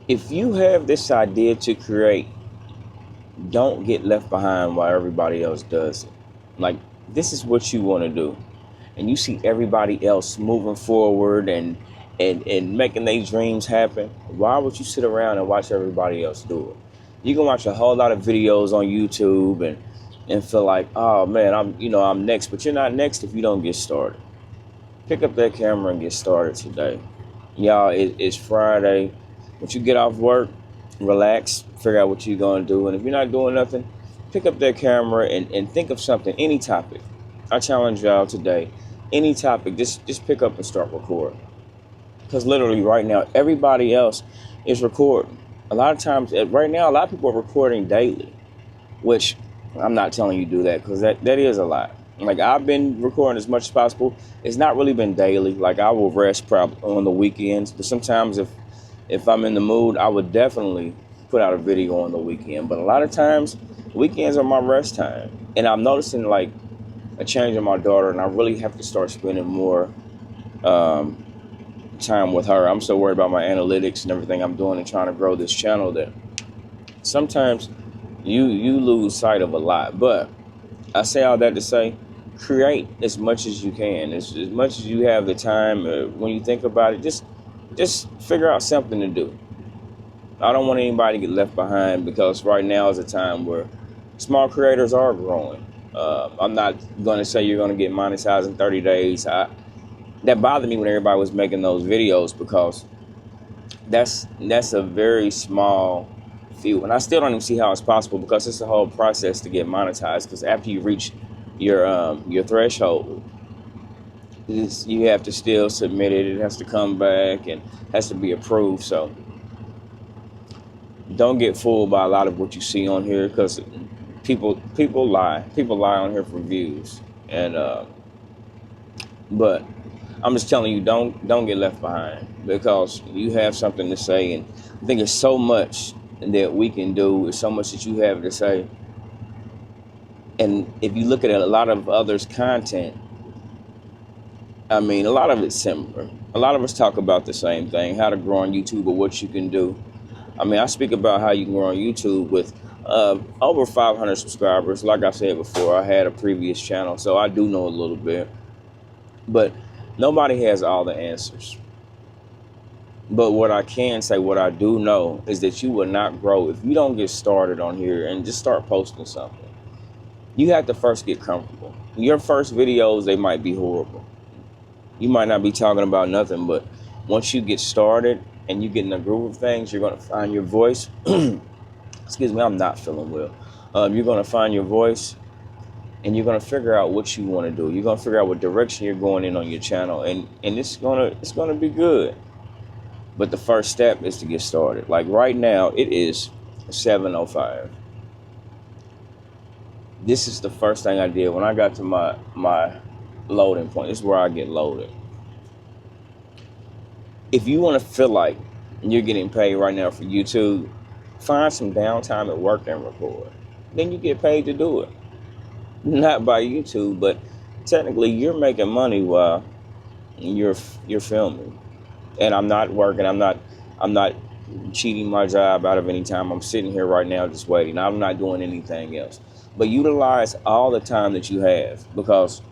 If you have this idea to create, don't get left behind while everybody else does it. Like, this is what you want to do, and you see everybody else moving forward and making their dreams happen. Why would you sit around and watch everybody else do it? You can watch a whole lot of videos on YouTube and feel like, oh man, I'm next, but you're not next if you don't get started. Pick up that camera and get started today. Y'all, it's Friday. Once you get off work, relax, figure out what you're going to do. And if you're not doing nothing, pick up that camera and think of something, any topic. I challenge y'all today, any topic, just pick up and start recording. Because literally right now, everybody else is recording. A lot of times, right now, a lot of people are recording daily, which I'm not telling you to do that because that is a lot. Like, I've been recording as much as possible. It's not really been daily. Like, I will rest probably on the weekends, but sometimes if I'm in the mood, I would definitely put out a video on the weekend. But a lot of times, weekends are my rest time. And I'm noticing like a change in my daughter, and I really have to start spending more time with her. I'm so worried about my analytics and everything I'm doing and trying to grow this channel that sometimes you lose sight of a lot. But I say all that to say, create as much as you can, as much as you have the time. When you think about it, just figure out something to do. I don't want anybody to get left behind, because right now is a time where small creators are growing. I'm not going to say you're going to get monetized in 30 days. That bothered me when everybody was making those videos, because that's a very small few. And I still don't even see how it's possible, because it's a whole process to get monetized. Because after you reach your threshold, you have to still submit it. It has to come back and has to be approved. So don't get fooled by a lot of what you see on here, because people lie. People lie on here for views. And but I'm just telling you, don't get left behind, because you have something to say. And I think there's so much that we can do. There's so much that you have to say. And if you look at a lot of others' content, I mean, a lot of it's similar. A lot of us talk about the same thing, how to grow on YouTube or what you can do. I mean, I speak about how you can grow on YouTube with over 500 subscribers. Like I said before, I had a previous channel, so I do know a little bit. But nobody has all the answers. But what I can say, what I do know, is that you will not grow if you don't get started on here and just start posting something. You have to first get comfortable. Your first videos, they might be horrible. You might not be talking about nothing, but once you get started and you get in the groove of things, you're going to find your voice. Excuse me, I'm not feeling well. You're going to find your voice, and you're going to figure out what you want to do. You're going to figure out what direction you're going in on your channel, and it's going to be good. But the first step is to get started. Like right now, it is 7:05. This is the first thing I did when I got to my loading point. This is where I get loaded. If you want to feel like you're getting paid right now for YouTube, find some downtime at work and record. Then you get paid to do it. Not by YouTube, but technically you're making money while you're filming. And I'm not working. I'm not cheating my job out of any time. I'm sitting here right now just waiting. I'm not doing anything else. But utilize all the time that you have, because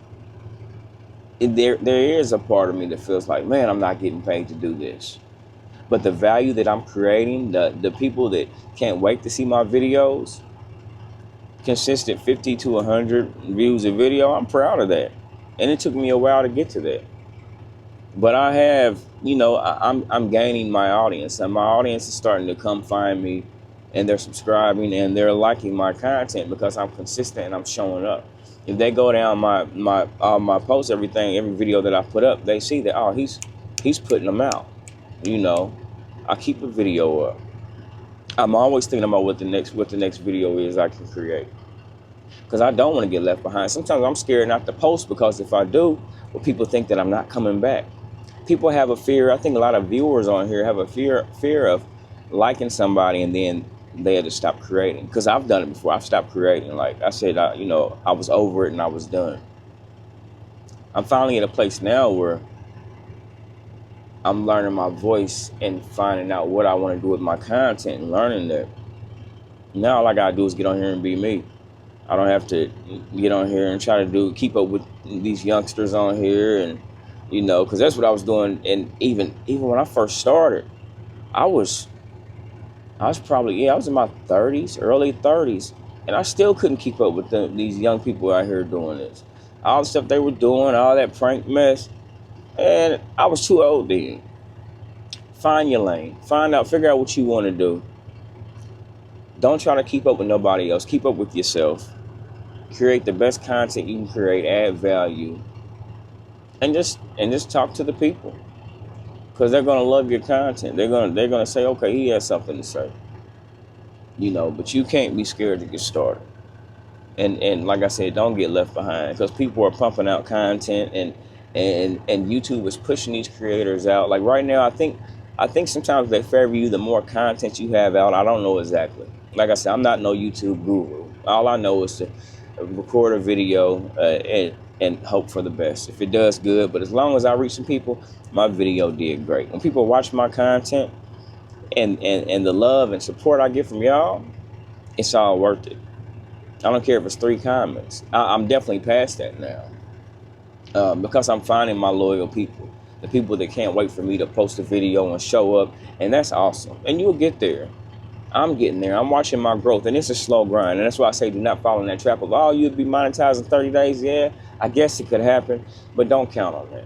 there is a part of me that feels like, man, I'm not getting paid to do this. But the value that I'm creating, the people that can't wait to see my videos, consistent 50 to 100 views a video, I'm proud of that. And it took me a while to get to that. But I have, I'm gaining my audience, and my audience is starting to come find me, and they're subscribing and they're liking my content because I'm consistent and I'm showing up. If they go down my posts, every video that I put up, they see that, oh, he's putting them out. I keep a video up. I'm always thinking about what the next video is I can create, because I don't want to get left behind. Sometimes I'm scared not to post, because if I do, well, people think that I'm not coming back. People have a fear. I think a lot of viewers on here have a fear of liking somebody and then they had to stop creating. Because I've done it before. I've stopped creating. Like I said, I was over it and I was done. I'm finally at a place now where I'm learning my voice and finding out what I want to do with my content and learning that. Now all I gotta do is get on here and be me. I don't have to get on here and try to keep up with these youngsters on here, and because that's what I was doing. And even when I first started, I was probably, I was in my 30s, early 30s, and I still couldn't keep up with these young people out here doing this. All the stuff they were doing, all that prank mess, and I was too old then. Find your lane. Figure out what you want to do. Don't try to keep up with nobody else. Keep up with yourself. Create the best content you can create, add value, and just talk to the people, because they're gonna love your content. They're gonna say, okay, he has something to say. But you can't be scared to get started. And like I said, don't get left behind, because people are pumping out content, and YouTube is pushing these creators out. Like right now, I think sometimes they favor you the more content you have out. I don't know exactly. Like I said, I'm not no YouTube guru. All I know is to record a video and hope for the best. If it does, good. But as long as I reach some people, my video did great. When people watch my content and the love and support I get from y'all, it's all worth it. I don't care if it's 3 comments. I'm definitely past that now, because I'm finding my loyal people, the people that can't wait for me to post a video and show up, and that's awesome. And you'll get there. I'm getting there. I'm watching my growth, and it's a slow grind. And that's why I say do not fall in that trap of, oh, you'll be monetized in 30 days. Yeah, I guess it could happen, but don't count on that.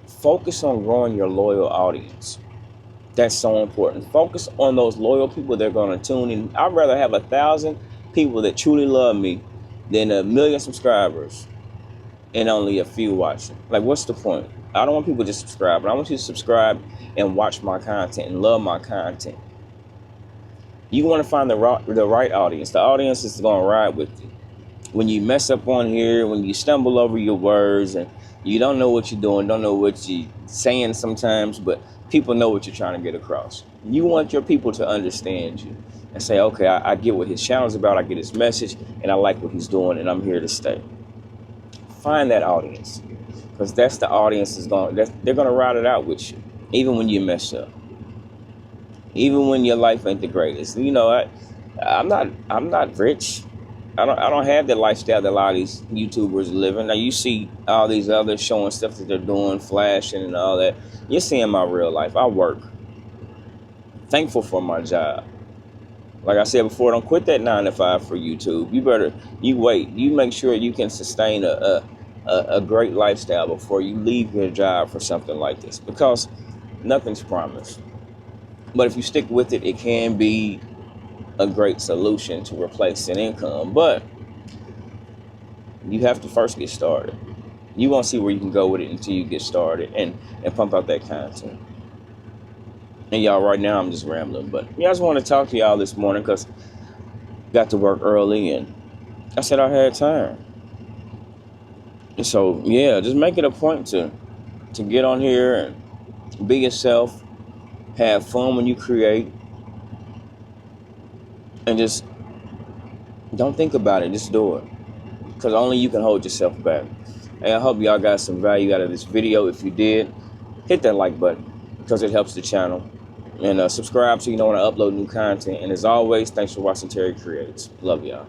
Focus on growing your loyal audience. That's so important. Focus on those loyal people that are going to tune in. I'd rather have 1,000 people that truly love me than 1 million subscribers and only a few watching. Like, what's the point? I don't want people to just subscribe, but I want you to subscribe and watch my content and love my content. You want to find the right audience. The audience is going to ride with you. When you mess up on here, when you stumble over your words, and you don't know what you're doing, don't know what you're saying sometimes, but people know what you're trying to get across. You want your people to understand you and say, okay, I get what his channel's about, I get his message, and I like what he's doing, and I'm here to stay. Find that audience, because that's the audience they're going to ride it out with you, even when you mess up. Even when your life ain't the greatest. I'm not rich. I don't have the lifestyle that a lot of these YouTubers are living. Now you see all these others showing stuff that they're doing, flashing and all that. You're seeing my real life. I work. Thankful for my job. Like I said before, don't quit that 9 to 5 for YouTube. You wait. You make sure you can sustain a great lifestyle before you leave your job for something like this, because nothing's promised. But if you stick with it, it can be a great solution to replace an income. But you have to first get started. You won't see where you can go with it until you get started and pump out that content. And y'all, right now I'm just rambling. But I just want to talk to y'all this morning because I got to work early and I said I had time. And so, yeah, just make it a point to get on here and be yourself. Have fun when you create, and just don't think about it. Just do it, because only you can hold yourself back. And I hope y'all got some value out of this video. If you did, hit that like button, because it helps the channel. And subscribe so you know when I upload new content. And as always, thanks for watching Terry Creates. Love y'all.